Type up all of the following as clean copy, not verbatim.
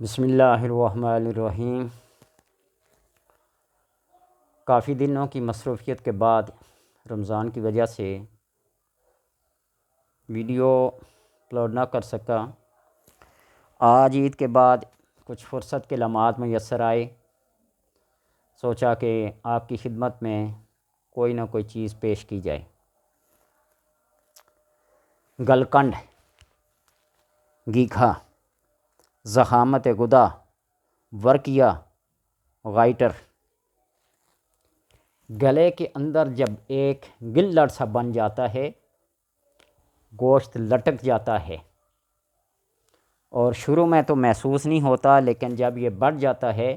بسم اللہ الرحمن الرحیم۔ کافی دنوں کی مصروفیت کے بعد رمضان کی وجہ سے ویڈیو اپلوڈ نہ کر سکا۔ آج عید کے بعد کچھ فرصت کے لمحات میسر آئے، سوچا کہ آپ کی خدمت میں کوئی نہ کوئی چیز پیش کی جائے۔ گلکنڈ، گیکھا، زخامت گدا، ورکیا، غائٹر، گلے کے اندر جب ایک گلڑ سا بن جاتا ہے، گوشت لٹک جاتا ہے اور شروع میں تو محسوس نہیں ہوتا، لیکن جب یہ بڑھ جاتا ہے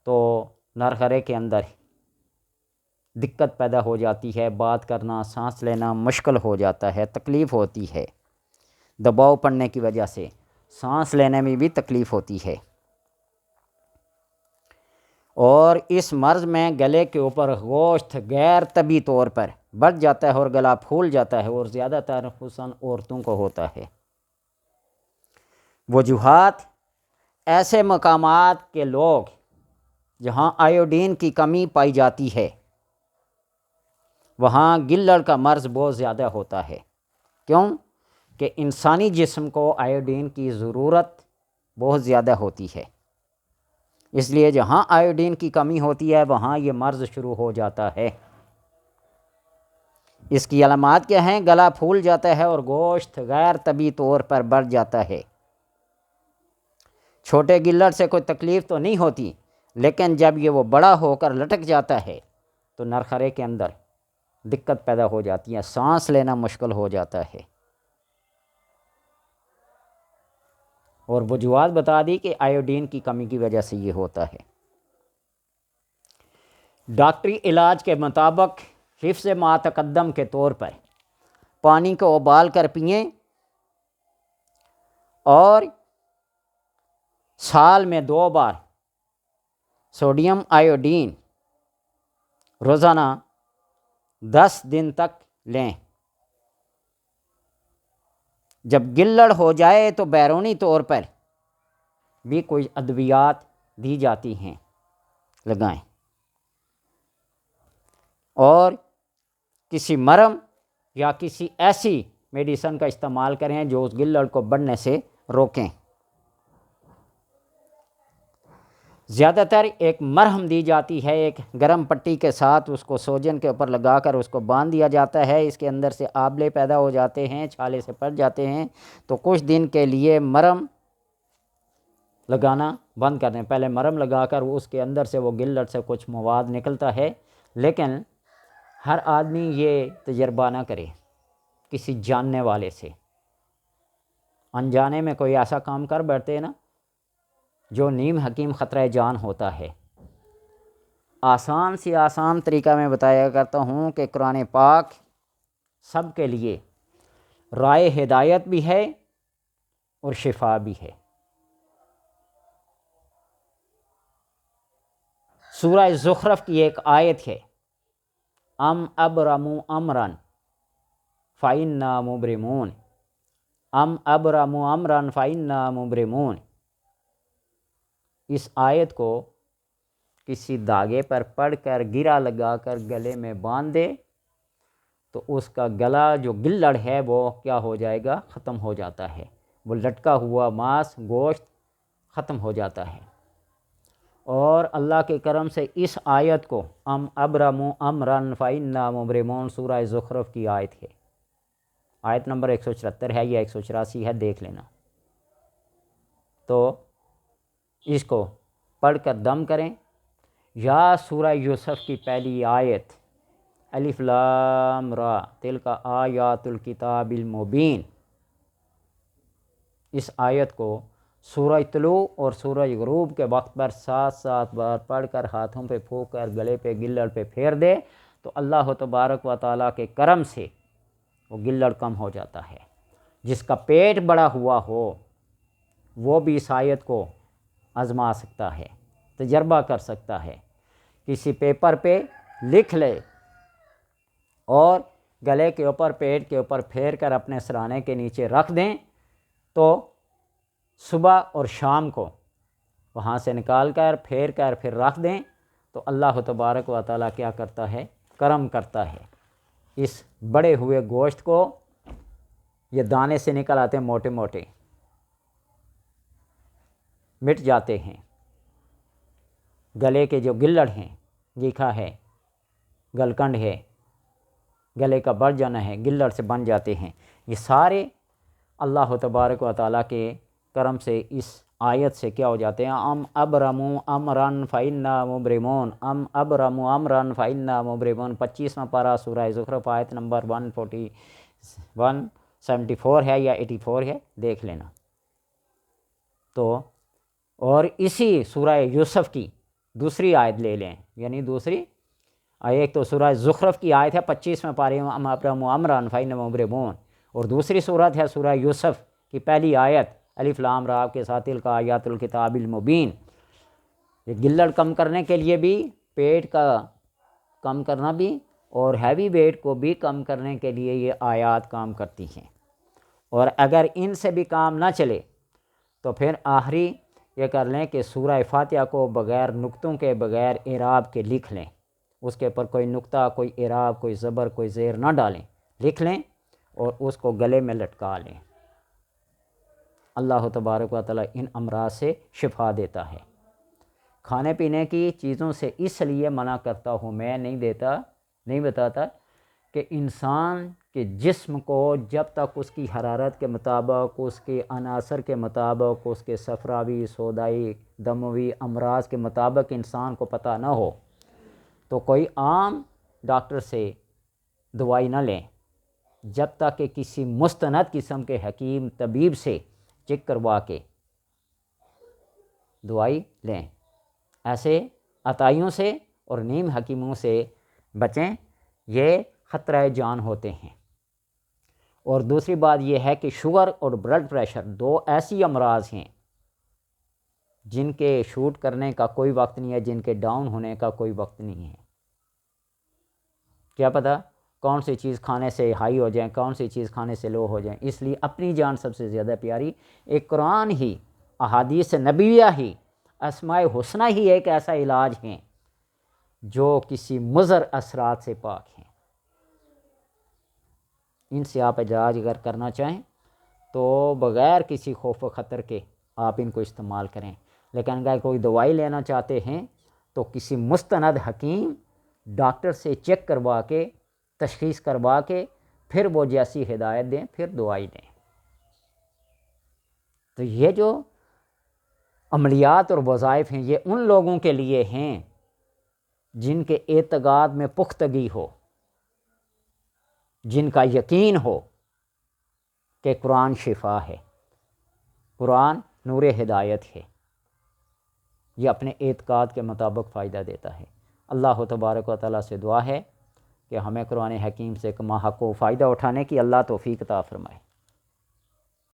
تو نرخرے کے اندر دقت پیدا ہو جاتی ہے، بات کرنا، سانس لینا مشکل ہو جاتا ہے، تکلیف ہوتی ہے، دباؤ پڑنے کی وجہ سے سانس لینے میں بھی تکلیف ہوتی ہے۔ اور اس مرض میں گلے کے اوپر گوشت غیر طبی طور پر بڑھ جاتا ہے اور گلا پھول جاتا ہے، اور زیادہ تر خصوصاً عورتوں کو ہوتا ہے۔ وجوہات: ایسے مقامات کے لوگ جہاں آیوڈین کی کمی پائی جاتی ہے وہاں گلڑ کا مرض بہت زیادہ ہوتا ہے۔ کیوں؟ کہ انسانی جسم کو آیوڈین کی ضرورت بہت زیادہ ہوتی ہے، اس لیے جہاں آیوڈین کی کمی ہوتی ہے وہاں یہ مرض شروع ہو جاتا ہے۔ اس کی علامات کیا ہیں؟ گلا پھول جاتا ہے اور گوشت غیر طبی طور پر بڑھ جاتا ہے۔ چھوٹے گلڑ سے کوئی تکلیف تو نہیں ہوتی، لیکن جب یہ وہ بڑا ہو کر لٹک جاتا ہے تو نرخرے کے اندر دقت پیدا ہو جاتی ہے، سانس لینا مشکل ہو جاتا ہے۔ اور وجوہات بتا دی کہ آیوڈین کی کمی کی وجہ سے یہ ہوتا ہے۔ ڈاکٹری علاج کے مطابق حفظ ما تقدم کے طور پر پانی کو ابال کر پئیں اور سال میں 2 بار سوڈیم آیوڈین روزانہ 10 دن تک لیں۔ جب گلڑ ہو جائے تو بیرونی طور پر بھی کوئی ادویات دی جاتی ہیں، لگائیں، اور کسی مرہم یا کسی ایسی میڈیسن کا استعمال کریں جو اس گلڑ کو بڑھنے سے روکیں۔ زیادہ تر ایک مرہم دی جاتی ہے، ایک گرم پٹی کے ساتھ اس کو سوجن کے اوپر لگا کر اس کو باندھ دیا جاتا ہے، اس کے اندر سے آبلے پیدا ہو جاتے ہیں، چھالے سے پڑ جاتے ہیں، تو کچھ دن کے لیے مرہم لگانا بند کر دیں۔ پہلے مرہم لگا کر اس کے اندر سے وہ گلڑ سے کچھ مواد نکلتا ہے، لیکن ہر آدمی یہ تجربہ نہ کرے کسی جاننے والے سے۔ انجانے میں کوئی ایسا کام کر بیٹھتے ہیں نا جو نیم حکیم خطرہ جان ہوتا ہے۔ آسان سے آسان طریقہ میں بتایا کرتا ہوں کہ قرآن پاک سب کے لیے رائے ہدایت بھی ہے اور شفا بھی ہے۔ سورہ زخرف کی ایک آیت ہے، ام ابرموا امرا فإنا مبرمون، ام ابرموا امرا فإنا مبرمون۔ اس آیت کو کسی دھاگے پر پڑھ کر گرا لگا کر گلے میں باندھ دے تو اس کا گلا جو گلڑ ہے وہ کیا ہو جائے گا؟ ختم ہو جاتا ہے، وہ لٹکا ہوا ماس گوشت ختم ہو جاتا ہے۔ اور اللہ کے کرم سے اس آیت کو ام ابرموا امرا فإنا مبرمون سورہ زخرف کی آیت ہے، آیت نمبر 174 ہے یا 184 ہے، دیکھ لینا۔ تو اس کو پڑھ کر دم کریں، یا سورہ یوسف کی پہلی آیت الف لام را تلک آیات الکتاب المبین، اس آیت کو سورہ طلوع اور سورہ غروب کے وقت پر 7 بار پڑھ کر ہاتھوں پہ پھونک کر گلے پہ گلڑ پہ پھیر دے تو اللہ تبارک و تعالیٰ کے کرم سے وہ گلڑ کم ہو جاتا ہے۔ جس کا پیٹ بڑا ہوا ہو وہ بھی اس آیت کو آزما سکتا ہے، تجربہ کر سکتا ہے، کسی پیپر پہ لکھ لے اور گلے کے اوپر پیٹ کے اوپر پھیر کر اپنے سرانے کے نیچے رکھ دیں تو صبح اور شام کو وہاں سے نکال کر پھیر کر پھر رکھ دیں تو اللہ تبارک و تعالیٰ کیا کرتا ہے؟ کرم کرتا ہے۔ اس بڑے ہوئے گوشت کو یہ دانے سے نکل آتے ہیں، موٹے موٹے مٹ جاتے ہیں، گلے کے جو گلڑ ہیں، گیکھا ہے، گلکنڈ ہے، گلے کا بڑھ جانا ہے، گلڑ سے بن جاتے ہیں، یہ سارے اللہ تبارک و تعالیٰ کے کرم سے اس آیت سے کیا ہو جاتے ہیں؟ ام ابرمو امرن فإنا مبرمون، ام ابرمو امرن فإنا مبرمون، 25واں پارہ سورہ زخرف آیت نمبر 174 ہے یا 84 ہے، دیکھ لینا۔ تو اور اسی سورہ یوسف کی دوسری آیت لے لیں، یعنی دوسری ایک تو سورہ زخرف کی آیت ہے 25واں پارے ام ابرمو امرن فإنا مبرمون، اور دوسری صورت ہے سورہ یوسف کی پہلی آیت الف لام را کے ساتھ تلک آیات الکتاب المبین۔ یہ گلڑ کم کرنے کے لیے بھی، پیٹ کا کم کرنا بھی، اور ہیوی ویٹ کو بھی کم کرنے کے لیے یہ آیات کام کرتی ہیں۔ اور اگر ان سے بھی کام نہ چلے تو پھر آخری یہ کر لیں کہ سورہ فاتحہ کو بغیر نقطوں کے، بغیر اعراب کے لکھ لیں، اس کے اوپر کوئی نقطہ، کوئی اعراب، کوئی زبر، کوئی زیر نہ ڈالیں، لکھ لیں اور اس کو گلے میں لٹکا لیں۔ اللہ تبارک و تعالیٰ ان امراض سے شفا دیتا ہے۔ کھانے پینے کی چیزوں سے اس لیے منع کرتا ہوں، میں نہیں بتاتا کہ انسان کے جسم کو جب تک اس کی حرارت کے مطابق، اس کے عناصر کے مطابق، اس کے صفراوی، سودائی، دموی امراض کے مطابق انسان کو پتہ نہ ہو تو کوئی عام ڈاکٹر سے دوائی نہ لیں جب تک کہ کسی مستند قسم کے حکیم طبیب سے چیک کروا کے دوائی لیں۔ ایسے عطائیوں سے اور نیم حکیموں سے بچیں، یہ خطرہ جان ہوتے ہیں۔ اور دوسری بات یہ ہے کہ شوگر اور بلڈ پریشر دو ایسی امراض ہیں جن کے شوٹ کرنے کا کوئی وقت نہیں ہے، جن کے ڈاؤن ہونے کا کوئی وقت نہیں ہے۔ کیا پتہ کون سی چیز کھانے سے ہائی ہو جائیں، کون سی چیز کھانے سے لو ہو جائیں۔ اس لیے اپنی جان سب سے زیادہ پیاری، ایک قرآن ہی، احادیث نبویہ ہی، اسماء حسنہ ہی ایک ایسا علاج ہیں جو کسی مضر اثرات سے پاک ہیں۔ ان سے آپ علاج اگر کرنا چاہیں تو بغیر کسی خوف و خطر کے آپ ان کو استعمال کریں، لیکن اگر کوئی دوائی لینا چاہتے ہیں تو کسی مستند حکیم ڈاکٹر سے چیک کروا کے، تشخیص کروا کے، پھر وہ جیسی ہدایت دیں پھر دوائی دیں۔ تو یہ جو عملیات اور وظائف ہیں یہ ان لوگوں کے لیے ہیں جن کے اعتقاد میں پختگی ہو، جن کا یقین ہو کہ قرآن شفا ہے، قرآن نور ہدایت ہے، یہ اپنے اعتقاد کے مطابق فائدہ دیتا ہے۔ اللہ تبارک و تعالیٰ سے دعا ہے کہ ہمیں قرآن حکیم سے کما حق و فائدہ اٹھانے کی اللہ توفیق عطا فرمائے۔